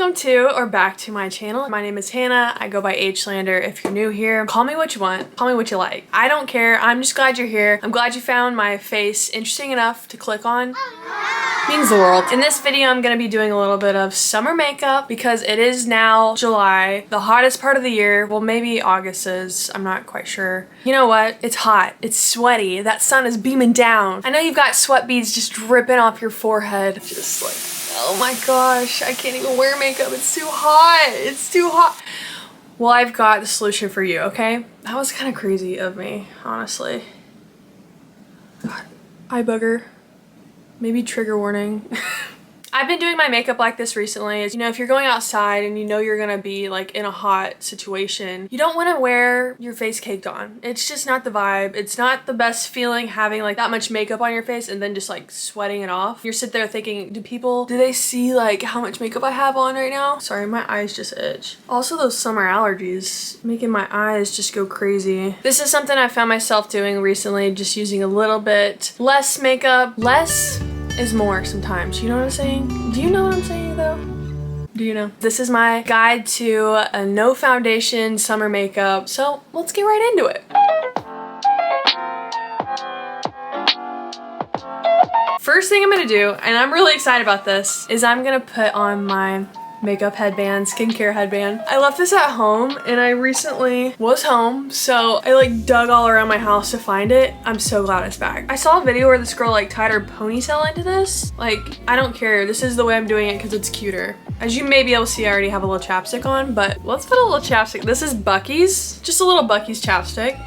Welcome to or back to my channel. My name is Hannah. I go by Hlander. If you're new here, call me what you want. Call me what you like. I don't care. I'm just glad you're here. I'm glad you found my face interesting enough to click on. Means the world. In this video, I'm gonna be doing a little bit of summer makeup because it is now July, the hottest part of the year. Well, maybe August is. I'm not quite sure. You know what? It's hot. It's sweaty. That sun is beaming down. I know you've got sweat beads just dripping off your forehead. Just like, oh my gosh, I can't even wear makeup. It's too hot. It's too hot. Well, I've got the solution for you, okay? That was kind of crazy of me, honestly. God, eye booger. Maybe trigger warning. I've been doing my makeup like this recently. You know, if you're going outside and you know you're gonna be like in a hot situation, you don't want to wear your face caked on. It's just not the vibe. It's not the best feeling having like that much makeup on your face and then just like sweating it off. You're sit there thinking, do they see like how much makeup I have on right now? Sorry, my eyes just itch. Also those summer allergies making my eyes just go crazy. This is something I found myself doing recently, just using a little bit less makeup. Less is more sometimes, you know what I'm saying? Do you know what I'm saying though? Do you know? This is my guide to a no foundation summer makeup, so let's get right into it. First thing I'm gonna do, and I'm really excited about this, is I'm gonna put on my makeup headband, skincare headband. I left this at home and I recently was home, so I like dug all around my house to find it. I'm so glad it's back. I saw a video where this girl like tied her ponytail into this. Like, I don't care. This is the way I'm doing it because it's cuter. As you may be able to see, I already have a little chapstick on, but let's put a little chapstick. This is Bucky's, just a little Bucky's chapstick.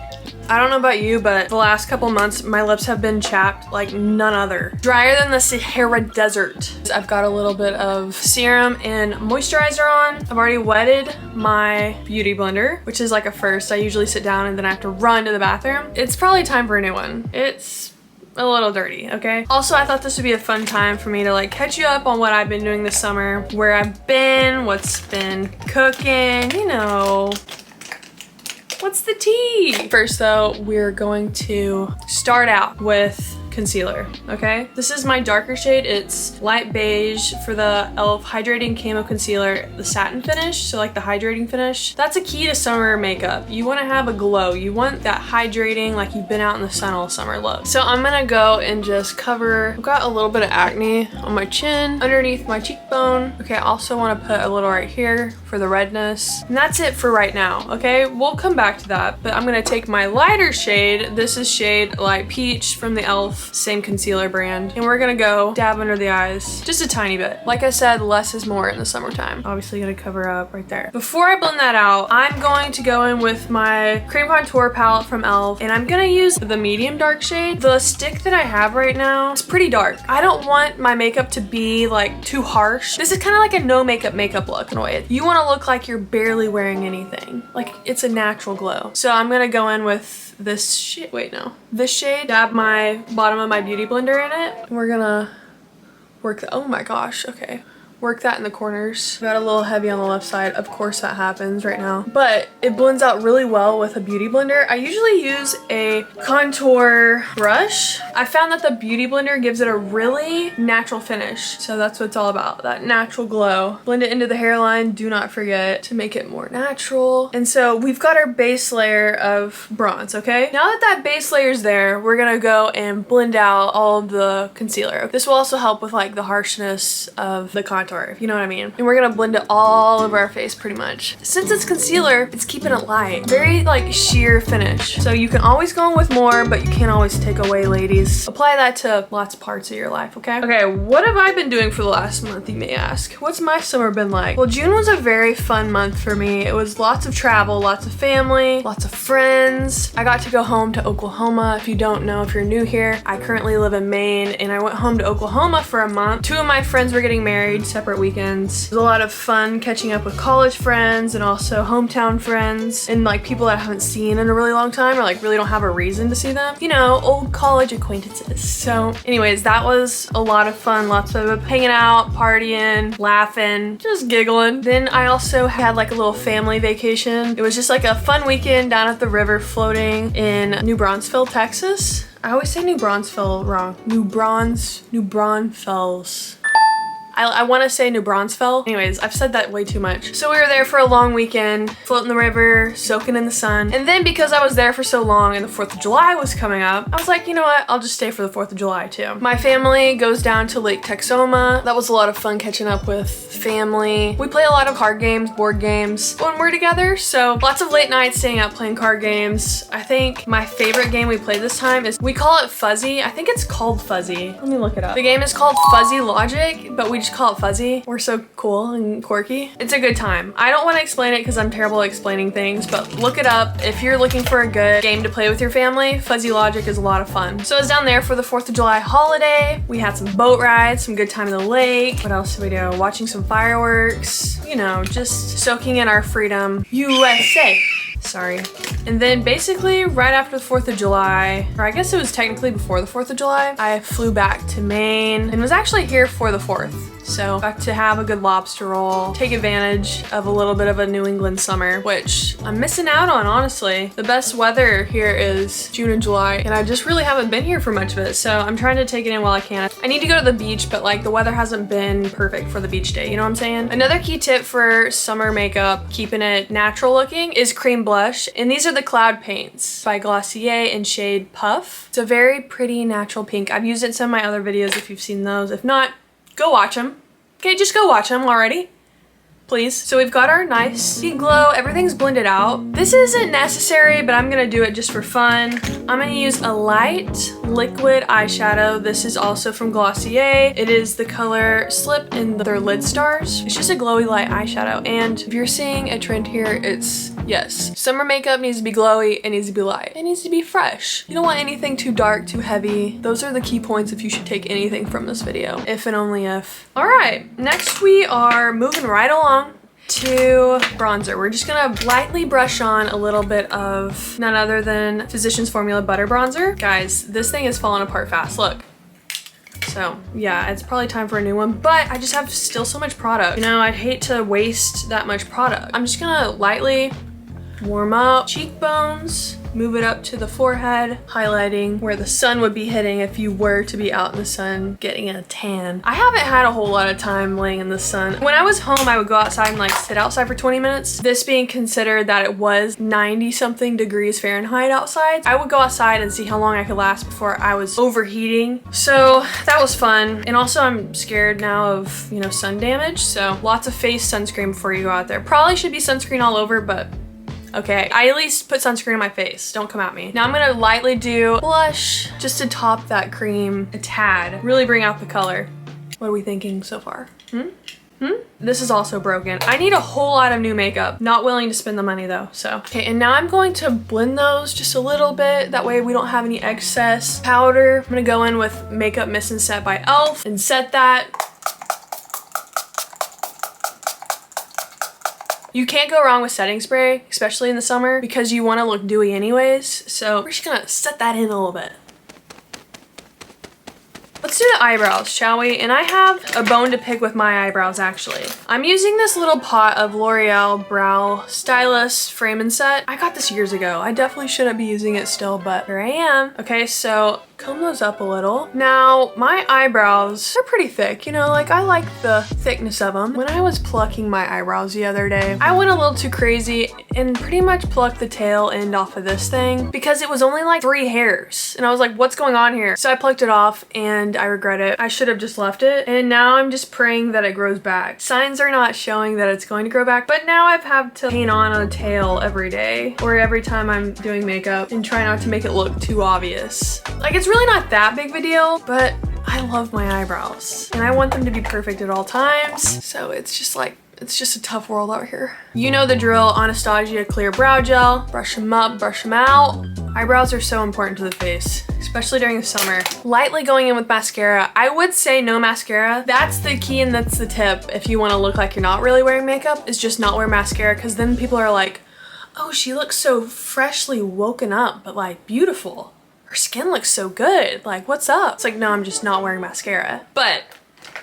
I don't know about you, but the last couple months, my lips have been chapped like none other. Drier than the Sahara Desert. I've got a little bit of serum and moisturizer on. I've already wetted my beauty blender, which is like a first. I usually sit down and then I have to run to the bathroom. It's probably time for a new one. It's a little dirty, okay? Also, I thought this would be a fun time for me to like catch you up on what I've been doing this summer, where I've been, what's been cooking, you know. What's the tea? First though, we're going to start out with concealer, okay? This is my darker shade. It's light beige for the e.l.f. Hydrating Camo Concealer, the satin finish, so like the hydrating finish. That's a key to summer makeup. You want to have a glow. You want that hydrating, like you've been out in the sun all summer look. So I'm gonna go and just cover, I've got a little bit of acne on my chin, underneath my cheekbone. Okay, I also want to put a little right here for the redness. And that's it for right now, okay? We'll come back to that, but I'm gonna take my lighter shade. This is shade Light Peach from the e.l.f. same concealer brand, and we're gonna go dab under the eyes just a tiny bit. Like I said, less is more in the summertime. Obviously gonna cover up right there. Before I blend that out, I'm going to go in with my cream contour palette from e.l.f. and I'm gonna use the medium dark shade. The stick that I have right now is pretty dark. I don't want my makeup to be like too harsh. This is kind of like a no makeup look in a way. You want to look like you're barely wearing anything. Like it's a natural glow. So I'm gonna go in with this shade, this shade, dab my bottom of my beauty blender in it. We're gonna work the, oh my gosh, okay. Work that in the corners. Got a little heavy on the left side. Of course that happens right now. But it blends out really well with a beauty blender. I usually use a contour brush. I found that the beauty blender gives it a really natural finish. So that's what it's all about, that natural glow. Blend it into the hairline. Do not forget to make it more natural. And so we've got our base layer of bronze, okay? Now that that base layer is there, we're gonna go and blend out all of the concealer. This will also help with like the harshness of the contour, if you know what I mean. And we're gonna blend it all over our face pretty much. Since it's concealer, it's keeping it light. Very like sheer finish. So you can always go in with more, but you can't always take away, ladies. Apply that to lots of parts of your life, okay? Okay, what have I been doing for the last month, you may ask? What's my summer been like? Well, June was a very fun month for me. It was lots of travel, lots of family, lots of friends. I got to go home to Oklahoma. If you don't know, if you're new here, I currently live in Maine and I went home to Oklahoma for a month. Two of my friends were getting married, separate weekends. It was a lot of fun catching up with college friends and also hometown friends and like people that I haven't seen in a really long time or like really don't have a reason to see them. You know, old college acquaintances. So anyways, that was a lot of fun. Lots of hanging out, partying, laughing, just giggling. Then I also had like a little family vacation. It was just like a fun weekend down at the river floating in New Bronzeville, Texas. I always say New Bronzeville wrong. New Braunfels. I want to say New Bronzeville. Anyways, I've said that way too much. So we were there for a long weekend, floating the river, soaking in the sun. And then because I was there for so long and the 4th of July was coming up, I was like, you know what? I'll just stay for the 4th of July too. My family goes down to Lake Texoma. That was a lot of fun catching up with family. We play a lot of card games, board games when we're together. So lots of late nights staying up playing card games. I think my favorite game we played this time is, we call it Fuzzy. I think it's called Fuzzy. Let me look it up. The game is called Fuzzy Logic, but we just call it Fuzzy. We're so cool and quirky. It's a good time. I don't want to explain it because I'm terrible at explaining things, but look it up. If you're looking for a good game to play with your family, Fuzzy Logic is a lot of fun. So I was down there for the 4th of July holiday. We had some boat rides, some good time in the lake. What else did we do? Watching some fireworks, you know, just soaking in our freedom. USA. Sorry. And then basically right after the 4th of July, or I guess it was technically before the 4th of July, I flew back to Maine and was actually here for the 4th. So got to have a good lobster roll, take advantage of a little bit of a New England summer, which I'm missing out on, honestly. The best weather here is June and July, and I just really haven't been here for much of it. So I'm trying to take it in while I can. I need to go to the beach, but like the weather hasn't been perfect for the beach day, you know what I'm saying? Another key tip for summer makeup, keeping it natural looking, is cream blush. And these are the Cloud Paints by Glossier in shade Puff. It's a very pretty natural pink. I've used it in some of my other videos if you've seen those. If not, go watch them. Okay, just go watch them already, please. So we've got our nice glow. Everything's blended out. This isn't necessary, but I'm gonna do it just for fun. I'm gonna use a light liquid eyeshadow. This is also from Glossier. It is the color Slip in their Lid Stars. It's just a glowy light eyeshadow. And if you're seeing a trend here, it's yes. Summer makeup needs to be glowy, it needs to be light. It needs to be fresh. You don't want anything too dark, too heavy. Those are the key points if you should take anything from this video. If and only if. All right, next we are moving right along to bronzer. We're just gonna lightly brush on a little bit of none other than Physicians Formula Butter Bronzer. Guys, this thing is falling apart fast, look. So yeah, it's probably time for a new one, but I just have still so much product. You know, I'd hate to waste that much product. I'm just gonna lightly warm up cheekbones, move it up to the forehead, highlighting where the sun would be hitting if you were to be out in the sun getting a tan. I haven't had a whole lot of time laying in the sun. When I was home, I would go outside and like sit outside for 20 minutes. This being considered that it was 90 something degrees Fahrenheit outside, I would go outside and see how long I could last before I was overheating. So that was fun. And also I'm scared now of, you know, sun damage. So lots of face sunscreen before you go out there. Probably should be sunscreen all over, but okay, I at least put sunscreen on my face. Don't come at me. Now I'm gonna lightly do blush just to top that cream a tad. Really bring out the color. What are we thinking so far? This is also broken. I need a whole lot of new makeup. Not willing to spend the money though, so. Okay, and now I'm going to blend those just a little bit. That way we don't have any excess powder. I'm gonna go in with Makeup Mist and Set by e.l.f. and set that. You can't go wrong with setting spray, especially in the summer, because you want to look dewy anyways. So we're just gonna set that in a little bit. Let's do the eyebrows, shall we? And I have a bone to pick with my eyebrows, actually. I'm using this little pot of L'Oreal Brow Stylist Frame and Set. I got this years ago. I definitely shouldn't be using it still, but here I am. Okay, so comb those up a little. Now, my eyebrows, they're pretty thick, you know, like I like the thickness of them. When I was plucking my eyebrows the other day, I went a little too crazy and pretty much plucked the tail end off of this thing because it was only like 3 hairs. And I was like, what's going on here? So I plucked it off and I regret it. I should have just left it. And now I'm just praying that it grows back. Signs are not showing that it's going to grow back, but now I've had to paint on a tail every day or every time I'm doing makeup and try not to make it look too obvious. Like, it's really not that big of a deal, but I love my eyebrows and I want them to be perfect at all times. So it's just like, it's just a tough world out here. You know the drill, Anastasia Clear Brow Gel. Brush them up, brush them out. Eyebrows are so important to the face, especially during the summer. Lightly going in with mascara. I would say no mascara. That's the key and that's the tip if you want to look like you're not really wearing makeup, is just not wear mascara, because then people are like, oh, she looks so freshly woken up, but like beautiful. Her skin looks so good. Like, what's up? It's like, no, I'm just not wearing mascara. But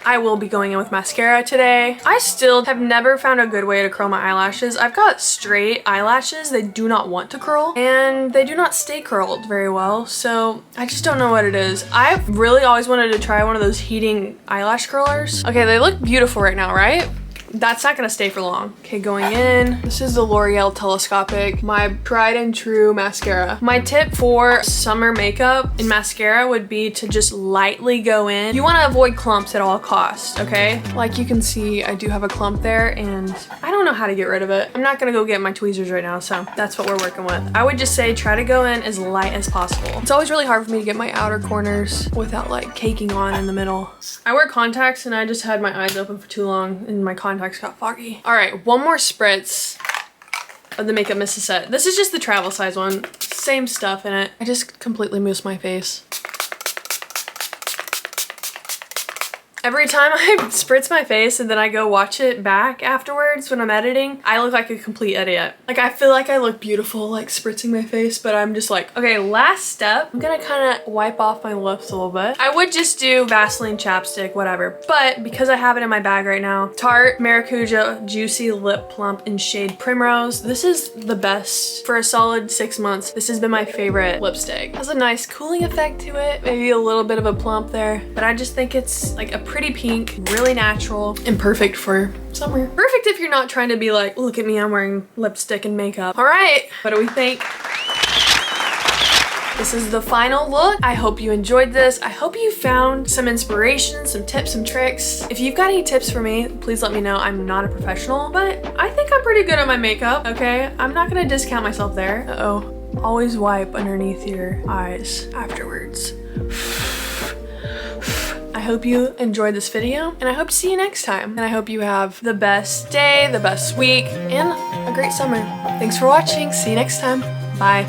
I will be going in with mascara today. I still have never found a good way to curl my eyelashes. I've got straight eyelashes. They do not want to curl and they do not stay curled very well. So I just don't know what it is. I've really always wanted to try one of those heating eyelash curlers. Okay, they look beautiful right now, right? That's not gonna stay for long. Okay, going in. This is the L'Oreal Telescopic, my tried and true mascara. My tip for summer makeup and mascara would be to just lightly go in. You wanna avoid clumps at all costs, okay? Like you can see, I do have a clump there and I don't know how to get rid of it. I'm not gonna go get my tweezers right now, so that's what we're working with. I would just say try to go in as light as possible. It's always really hard for me to get my outer corners without like caking on in the middle. I wear contacts and I just had my eyes open for too long and my contacts got foggy. All right, one more spritz of the Makeup Mist set. This is just the travel size one. Same stuff in it. I just completely mousse my face. Every time I spritz my face and then I go watch it back afterwards when I'm editing, I look like a complete idiot. Like I feel like I look beautiful like spritzing my face, but I'm just like, okay, last step. I'm gonna kind of wipe off my lips a little bit. I would just do Vaseline chapstick, whatever. But because I have it in my bag right now, Tarte Maracuja Juicy Lip Plump in shade Primrose. This is the best for a solid 6 months. This has been my favorite lipstick. It has a nice cooling effect to it. Maybe a little bit of a plump there, but I just think it's like a pretty pink, really natural, and perfect for summer. Perfect if you're not trying to be like, look at me, I'm wearing lipstick and makeup. All right, what do we think? This is the final look. I hope you enjoyed this. I hope you found some inspiration, some tips, some tricks. If you've got any tips for me, please let me know. I'm not a professional, but I think I'm pretty good at my makeup, okay? I'm not gonna discount myself there. Uh-oh. Always wipe underneath your eyes afterwards. I hope you enjoyed this video and I hope to see you next time. And I hope you have the best day, the best week, and a great summer. Thanks for watching. See you next time. Bye.